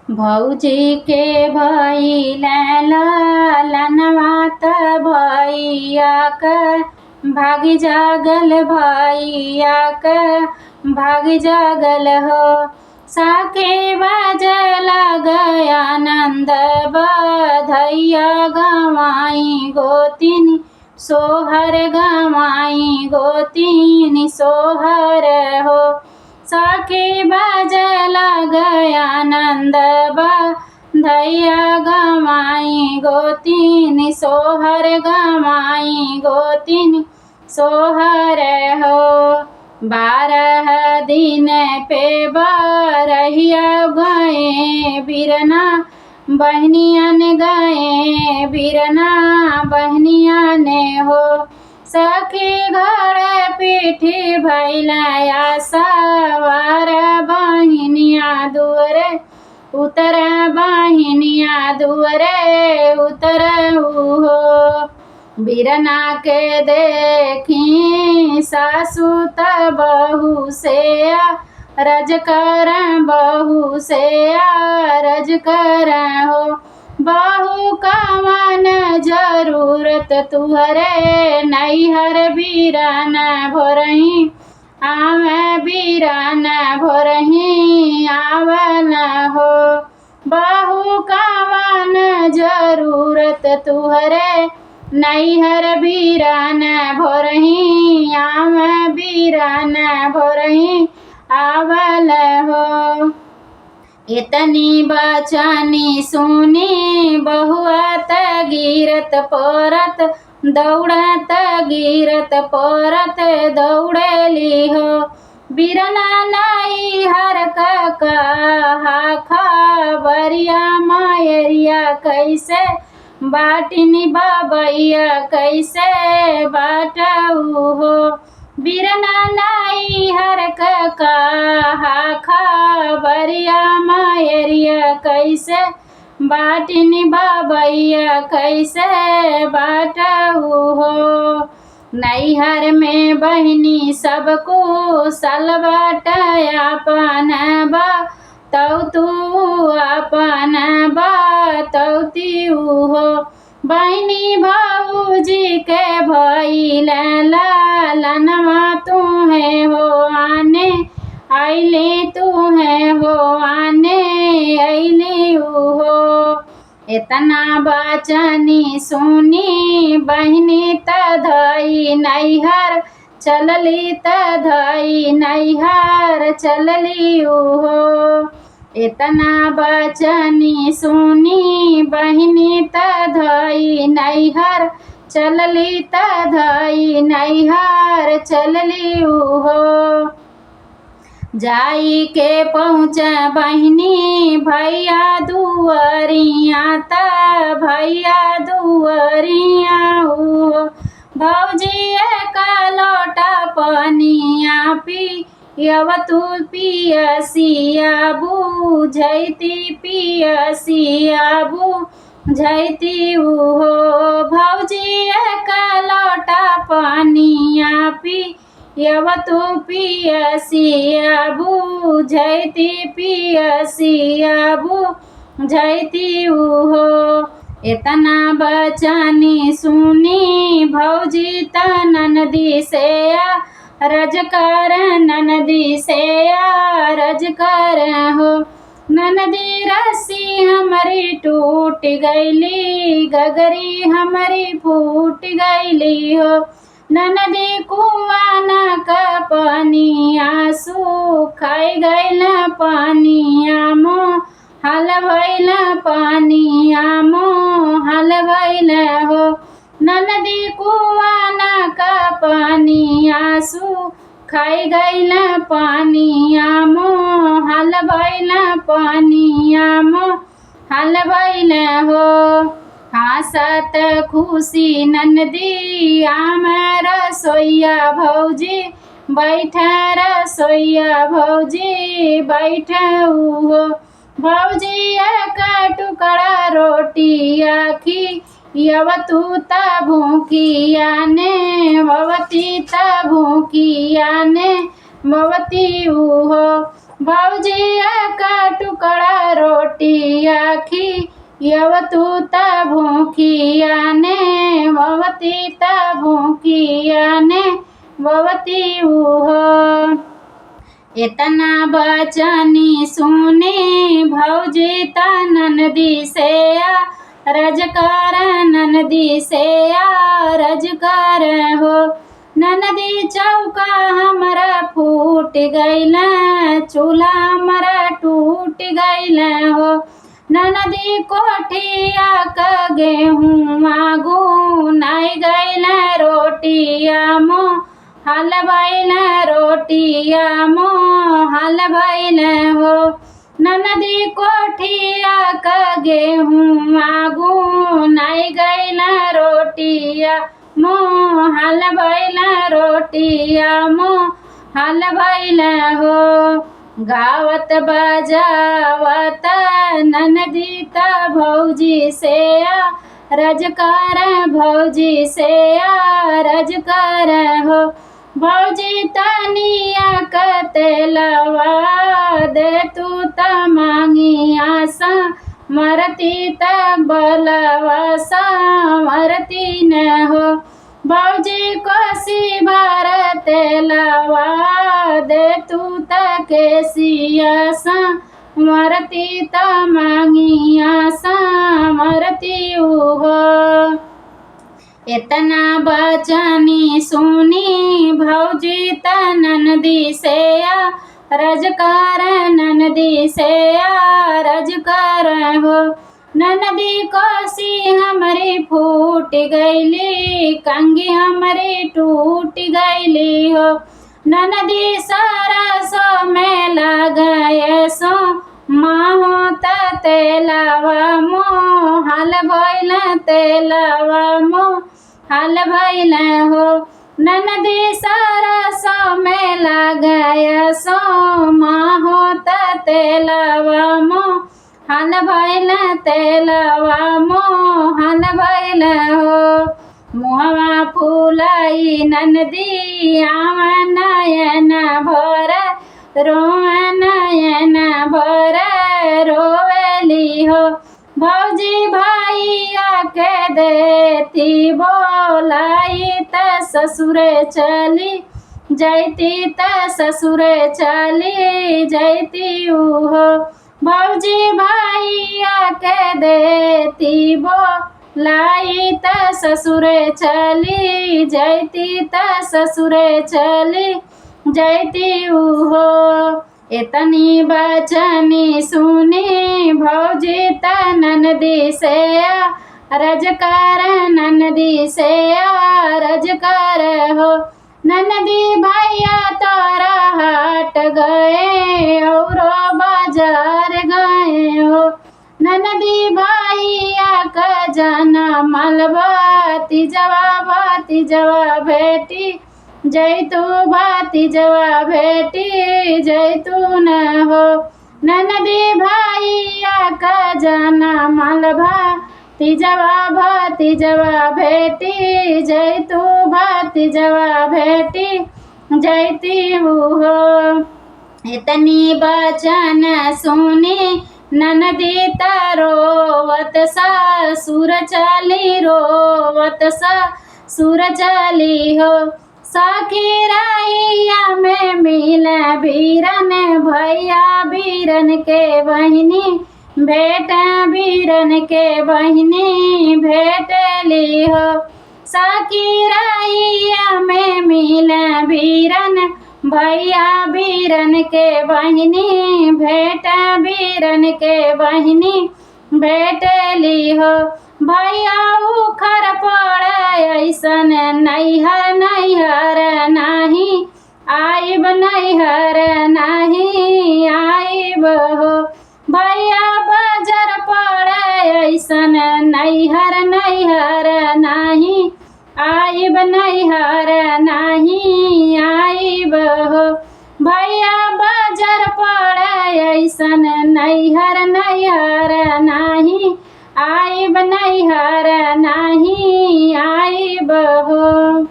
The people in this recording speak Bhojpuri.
भौजी के भइले ललनवा त भैया क भागी जागल, भैया क भागी जागल हो। साके बजल गया नंद बधैया गवाई गोतिनी सोहर, गवाई गोतिनी सोहर हो। साके बजल गया नंद बधैया गवाई गोतिनी सोहर, गवाई गोतिनी सोहर हो। 12 दिन पे बरहिया गए बिरना बहनियन, गए बिरना बहनियन हो। सखी घर पीठी भैलया सवार, बहनिया दुअरे उतर, बहनिया दुअरे उतर हो। बिरना के देखी सासु त बहू से रज कर, बहू से रज कर हो। बहू कवन जरूरत तुहरे नैहर बिरन भोरही आवे, बिरन भोरही आवन हो। बहू कवन जरूरत तुहरे नैहर बिरन भोरही आवे, बिरन भोरही आवल हो। इतनी बचनी सुनी बहुआ त गिरत परत दौड़त, गिरत परत दौड़ली हो। बिरना नैहर कहा खबरिया मायरिया कैसे बाटिनी बबैया कैसे बाटऊ हो। बिरना नैहर कहा खबरिया मायरिया कैसे बाटिनी बबैया कैसे बाटऊ हो। नैहर में बहनी सबको सलबट अपन तौ तू अपन बतौती हो। बहनी भौजी के भइले ललनवा तुहे हो आने अइली, तुहे हो आने अइली हो। इतना बचनी सुनी बहनी त धई नैहर चलली, त धई नैहर चलली हो। इतना बचनी सुनी बहनी त धई नैहर चलली, त धई नैहर चलली हो। जाई के पहुँच बहनी भैया दुअरिया, त भैया दुअरिया हो। भौजी एक लोटा पनिया पियव तू पियसिया बुझैती, पियसिया बुझैती हो। भौजी एक लोटा पनिया पियव तू पियसिया बुझैती, पियसिया बुझैती हो। इतना बचनी सुनी भौजी त ननदी से रज कर, ननदी से रज कर हो। ननदी रस्सी हमारी टूट गईली, गगरी हमारी फूट गईली हो। ननदी कुआं का पनिया सुखाई गईल, पनिया मोह हल भइल, पनिया मोह हल भइल हो। ननदी कुआं का पनिया सुखाई गईल, पनिया मोह हल भइल, पनिया मोह हल भइल हो। हंसत खुशी ननदी आम रसोइया भौजी बैठ, रसोइया भौजी बैठऊ हो। भौजी एक टुकड़ा रोटी खियव तू त भूखिया ने भवती, त भूखिया ने भवती हो। भौजी एक टुकड़ा रोटी यवतु त भूखियाने भवती त भूखियाने भवती उहो। इतना बचनी सुनी भौजी त ननदी से रज कर ननदी से रज कर हो। ननदी चौका हमरा फूट गइल चूल्हा हमरा टूट गइल हो। ननदी कोठिया क गेहूँ गुनाई गइल रोटिया मोह हाल भइल रोटिया मोह हाल भइल हो। ननदी कोठिया क गेहूँ गुनाई गइल रोटिया मोह हाल भइल रोटिया मोह हाल भइल हो। गावत बजावत ननदी त भौजी से रज कर भौजी से रज कर हो। भौजी तनिया क तेलवा दे तू त मांगिया सा मरती त बलवा सा मरती न हो। भौजी कोसी भर तेलवा दे तू त केसिया सा मरती त मांगिया सा मरती उहो। इतना बचनी सुनी भौजी त ननदी से रज कर ननदी से रज कर हो। ननदी कोसी हमारी फूट गइली कंगी हमारी टूट गइली हो। ननदी सरसो में लगाए सो माहो त तेलवा मोह हाल भइल तेलवा मोह हाल भइल हो। ननदी सरसो में लगाए सो माहो त तेलवा मोह हाल भइल तेलवा मोह हाल भइल हो। मुहवा फूलाई ननदी आव नयन भर रोव नयन भर रोवेली हो। भौजी भैया के देती बोलाई त ससुरे चली जैती त ससुरे चली जैती उहो। भौजी भैया के देती बोलाई त ससुरे चली जैती त ससुरे चली जैती उहो। इतनी बचनी सुनी भौजी त ननदी से रज कर ननदी से रज कर हो। ननदी भैया तोरा हट गए और बाजार गए हो। ननदी भैया क जना मलबा तीजवा बेटी जैतू भतीजवा बेटी जैतू न हो। ननदी भैया क जना मलबा तीजवा बेटी जैतू भतीजवा बेटी जैती हो। इतनी बचन सुनी ननदी त रोवत ससुर चली रोवत ससुर चली हो। सखी रैया में मिल बीरन भैया बीरन के बहिनी भेट बीरन के बहिनी भेटली हो। सखी रैया में मिल बीरन भैया बीरन के बहिनी भेट बीरन के बहिनी भेटली हो। भैया उखर पड़े ऐसन नैहर नैहर नाही आइब नैहर नाही आइब हो। भैया बाजार पड़े ऐसन नैहर नैहर नाही आइब नैहर नाही आइब हो। भैया बाजार पड़े ऐसन नैहर नैहर नाही आइब नैहर नाही आइब हो।